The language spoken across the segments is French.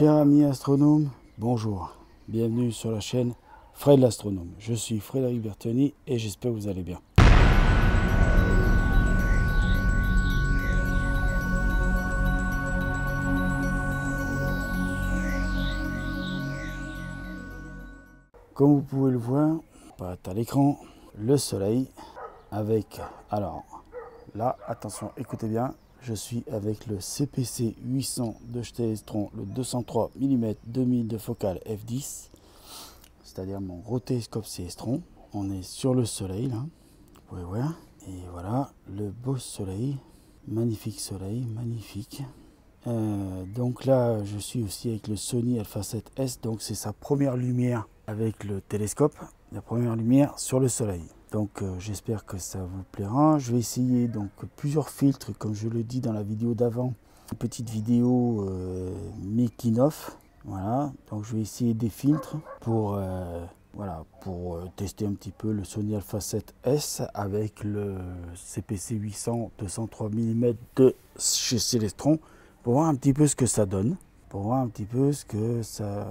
Chers amis astronomes, bonjour, bienvenue sur la chaîne Fred l'astronome. Je suis Frédéric Bertoni et j'espère que vous allez bien. Comme vous pouvez le voir, à l'écran, le soleil avec, alors là, attention, écoutez bien, je suis avec le CPC 800 de Stellestron, le 203 mm 2000 de focale f10, c'est-à-dire mon gros télescope Stellestron. On est sur le soleil, là, vous pouvez voir, et voilà, le beau soleil, magnifique. Donc là, je suis aussi avec le Sony Alpha 7S, donc c'est sa première lumière avec le télescope, la première lumière sur le soleil. Donc j'espère que ça vous plaira. Je vais essayer donc plusieurs filtres, comme je le dis dans la vidéo d'avant, une petite vidéo making of. Voilà, donc je vais essayer des filtres pour tester un petit peu le Sony Alpha 7S avec le CPC 800 203 mm de chez Stellestron, pour voir un petit peu ce que ça donne, pour voir un petit peu ce que ça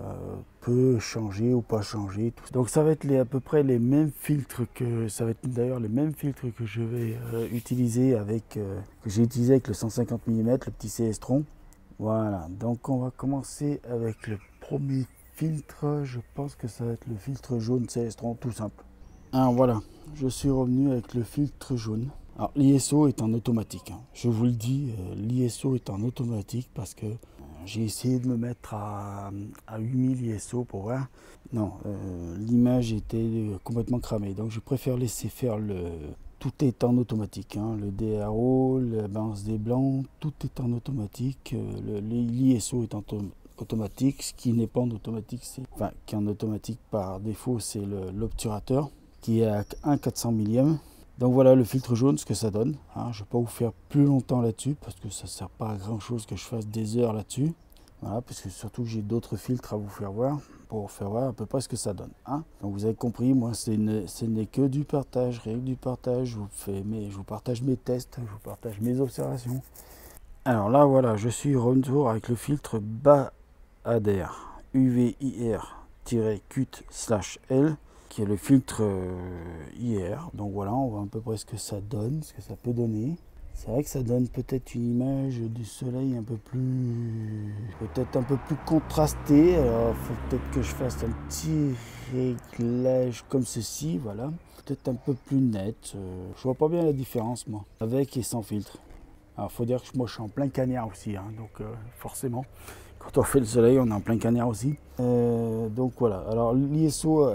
peut changer ou pas changer. Donc ça va être à peu près les mêmes filtres que je vais utiliser avec que j'ai utilisé avec le 150 mm, le petit Stellestron. Voilà, donc on va commencer avec le premier filtre. Je pense que ça va être le filtre jaune Stellestron, tout simple. Alors voilà, je suis revenu avec le filtre jaune. Alors l'ISO est en automatique, hein. Je vous le dis, l'ISO est en automatique parce que j'ai essayé de me mettre à 8000 ISO pour voir. Non, l'image était complètement cramée, donc je préfère laisser faire tout est en automatique, hein. Le DRO, la balance des blancs, tout est en automatique. L'ISO est en automatique. Ce qui n'est pas en automatique, qui est en automatique par défaut, c'est l'obturateur qui est à 1/400 millième. Donc voilà le filtre jaune, ce que ça donne, hein. Je ne vais pas vous faire plus longtemps là-dessus parce que ça ne sert pas à grand chose que je fasse des heures là-dessus. Voilà, parce que surtout que j'ai d'autres filtres à vous faire voir, pour faire voir à peu près ce que ça donne, hein. Donc vous avez compris, moi ce n'est que du partage, rien que du partage. Je vous partage mes tests, je vous partage mes observations. Alors là voilà, je suis retour avec le filtre Bahader UVIR-CUT/L, qui est le filtre IR. Donc voilà, on voit à peu près ce que ça donne, ce que ça peut donner. C'est vrai que ça donne peut-être une image du soleil un peu plus contrastée. Alors il faut peut-être que je fasse un petit réglage comme ceci, voilà. Peut-être un peu plus net. Je vois pas bien la différence moi, avec et sans filtre. Alors faut dire que moi je suis en plein cagnard aussi, hein, donc forcément. Quand on fait le soleil, on est en plein cagnard aussi. Donc voilà. Alors l'ISO,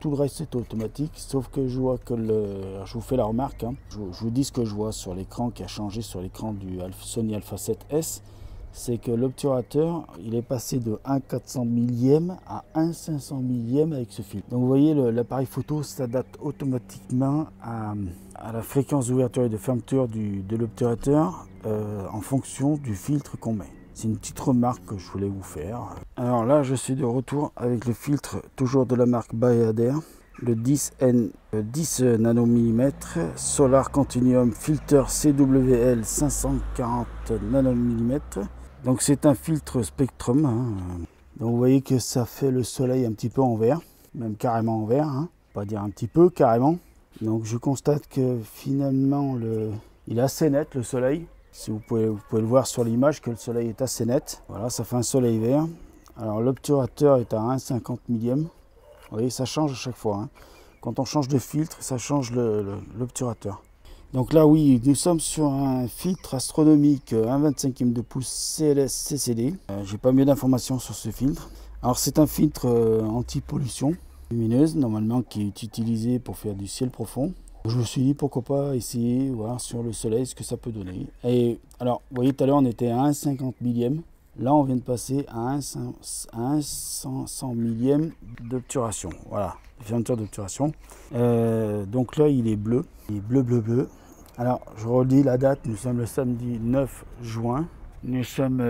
tout le reste c'est automatique, sauf que je vois que je vous fais la remarque, hein. Je vous dis ce que je vois sur l'écran qui a changé sur l'écran du Sony Alpha 7S, c'est que l'obturateur, il est passé de 1/400 millième à 1/500 millième avec ce filtre. Donc vous voyez, l'appareil photo s'adapte automatiquement à la fréquence d'ouverture et de fermeture de l'obturateur en fonction du filtre qu'on met. C'est une petite remarque que je voulais vous faire. Alors là, je suis de retour avec le filtre, toujours de la marque Bahader, le 10 nanomillimètres Solar Continuum Filter CWL 540 nanomillimètres. Donc c'est un filtre Spectrum, hein. Donc vous voyez que ça fait le soleil un petit peu en vert, même carrément en vert, hein. Pas dire un petit peu, carrément. Donc je constate que finalement, il est assez net le soleil. Si vous pouvez le voir sur l'image, que le soleil est assez net. Voilà, ça fait un soleil vert. Alors l'obturateur est à 1/50 millième. Vous voyez, ça change à chaque fois, hein. Quand on change de filtre, ça change l'obturateur. Donc là, oui, nous sommes sur un filtre astronomique 1/25e de pouce CLS CCD. J'ai pas mieux d'informations sur ce filtre. Alors c'est un filtre anti-pollution lumineuse, normalement qui est utilisé pour faire du ciel profond. Je me suis dit pourquoi pas essayer, voir sur le soleil ce que ça peut donner. Et alors, vous voyez, tout à l'heure on était à 1/50 millième. Là, on vient de passer à 1/100 millième d'obturation. Voilà, fermeture d'obturation. Donc là, il est bleu. Il est bleu. Alors, je redis la date. Nous sommes le samedi 9 juin. Nous sommes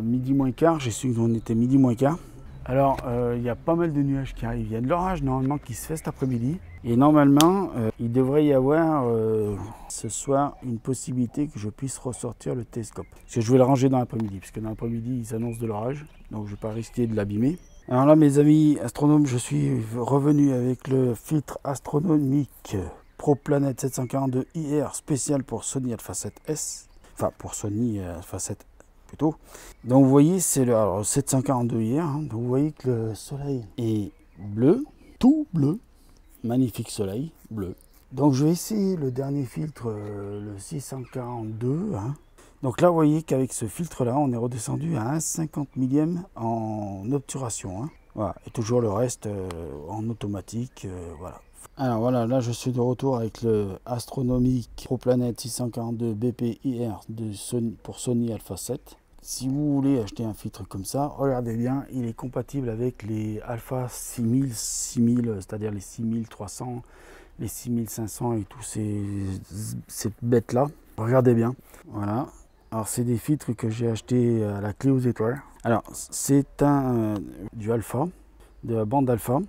midi moins quart. J'ai su qu'on était midi moins quart. Alors, il y a pas mal de nuages qui arrivent. Il y a de l'orage normalement qui se fait cet après-midi. Et normalement, il devrait y avoir ce soir une possibilité que je puisse ressortir le télescope. Parce que je vais le ranger dans l'après-midi, parce que dans l'après-midi, il s'annonce de l'orage. Donc, je ne vais pas risquer de l'abîmer. Alors là, mes amis astronomes, je suis revenu avec le filtre astronomique ProPlanet 742 IR spécial pour Sony Alpha 7S. Enfin, pour Sony Alpha 7 plutôt. Donc vous voyez, c'est le 742 hier, hein, donc vous voyez que le soleil est bleu, tout bleu, magnifique soleil bleu. Donc je vais essayer le dernier filtre, le 642. Hein. Donc là vous voyez qu'avec ce filtre là, on est redescendu à 1,50 millième en obturation. Hein. Voilà, et toujours le reste en automatique, voilà. Alors voilà, là je suis de retour avec le astronomique ProPlanet 642 BPIR pour Sony Alpha 7. Si vous voulez acheter un filtre comme ça, regardez bien, il est compatible avec les Alpha 6000, c'est-à-dire les 6300, les 6500 et tous ces bêtes-là. Regardez bien, voilà. Alors c'est des filtres que j'ai achetés à la clé aux étoiles. Alors c'est du alpha, de la bande alpha,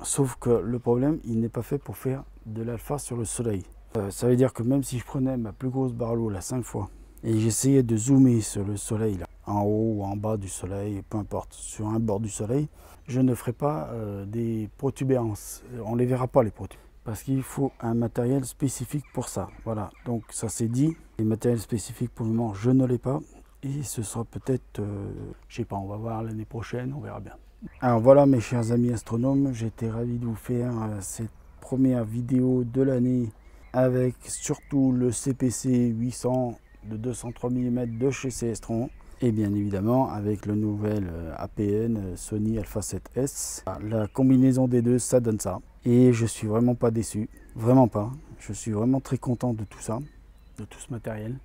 sauf que le problème, il n'est pas fait pour faire de l'alpha sur le soleil. Ça veut dire que même si je prenais ma plus grosse barlow là 5 fois, et j'essayais de zoomer sur le soleil, là, en haut ou en bas du soleil, peu importe, sur un bord du soleil, je ne ferai pas des protubérances. On ne les verra pas les protubérances. Parce qu'il faut un matériel spécifique pour ça. Voilà, donc ça c'est dit. Les matériels spécifiques pour le moment, je ne l'ai pas. Et ce sera peut-être, je sais pas, on va voir l'année prochaine, on verra bien. Alors voilà mes chers amis astronomes, j'étais ravi de vous faire cette première vidéo de l'année avec surtout le CPC 800 de 203 mm de chez Celestron et bien évidemment avec le nouvel APN Sony Alpha 7S. La combinaison des deux, ça donne ça et je suis vraiment pas déçu, vraiment pas. Je suis vraiment très content de tout ça, de tout ce matériel.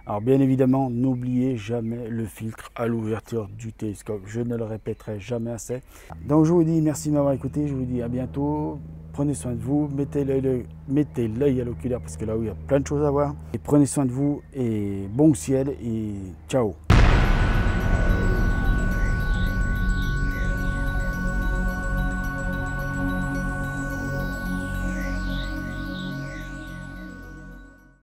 Alors bien évidemment, n'oubliez jamais le filtre à l'ouverture du télescope. Je ne le répéterai jamais assez. Donc je vous dis merci de m'avoir écouté. Je vous dis à bientôt. Prenez soin de vous. Mettez l'œil à l'oculaire parce que là où il y a plein de choses à voir. Et prenez soin de vous et bon ciel et ciao.